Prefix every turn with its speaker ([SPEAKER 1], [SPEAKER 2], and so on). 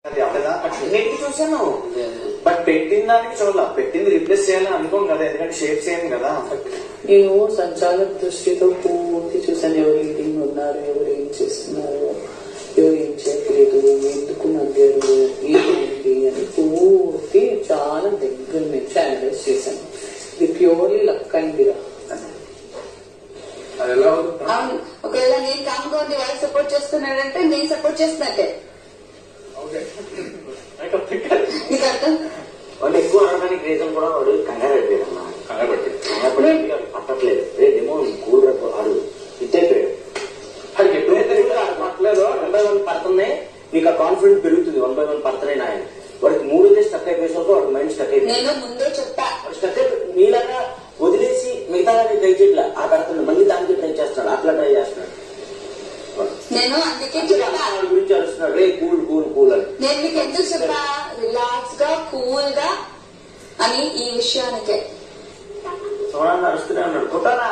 [SPEAKER 1] అది అవ్వదా? అన్నిటికీ చూసాను, బట్ పెట్టిన దానికి చూడాల. పెట్టింది రిప్లేస్ చేయాలని అనుకోం కదా, ఎందుకంటే షేప్ చేయం కదా.
[SPEAKER 2] నేను సంచాలక దృష్టితో పూర్తి చూసాను. ఎవరు లీడింగ్ ఉన్నారు, ఎవరు ఏం చేస్తున్నారు, ఎవరు ఏం చేయట్లేదు, ఎందుకు నగ్గారు, ఏంటి అని పూర్తి చాలా దగ్గర నుంచి అనలైజ్ చేశాను. ఇది ప్యూర్లీ లక్ అయిందిరా.
[SPEAKER 1] అది ఎలా అవుతుంది?
[SPEAKER 3] ఒకవేళ నేను కామ్గా ఉంది వాళ్ళు సపోర్ట్ చేస్తున్నాడంటే నేను సపోర్ట్ చేస్తున్నట్టే. నీకు అర్థం?
[SPEAKER 4] వాళ్ళు ఎక్కువ అనడానికి రీజన్ కూడా వాడు కంగారు అయిపోయాడు అన్న. కంగారు పట్టట్లేదు. రేపేమో కూల్ రేపు ఆడు ఇద్దైపోయాడు. వాడికి ఎప్పుడైతే పట్టలేదో 1 by 1 పడుతున్నాయి, నీకు ఆ కాన్ఫిడెన్స్ పెరుగుతుంది. 1 by 1 పడుతున్నాయి ఆయన. వాడికి 3 స్టక్ అయిపోయేసరికి వాడికి మైండ్ స్టక్ అయిపోయింది.
[SPEAKER 3] నేను ముందే చెప్పా,
[SPEAKER 4] స్టక్ అయిపోయి నీలాగా వదిలేసి మిగతా ట్రై చేయట్లా. ఆ పెడుతున్నాడు, మళ్ళీ దానికి ట్రై చేస్తున్నాడు, అట్లా ట్రై చేస్తున్నాడు.
[SPEAKER 3] నేను అందుకే చెప్పా
[SPEAKER 4] గురించి అరుస్తున్నాడు, రే కూల్ కూల్ కూల్ అని.
[SPEAKER 3] నేను మీకు ఎందుకు చెప్పా, రిలాక్స్ గా కూల్ గా అని ఈ విషయానికే.
[SPEAKER 4] సోనాన్ని అరుస్తూనే ఉన్నాడు, కొట్టాలా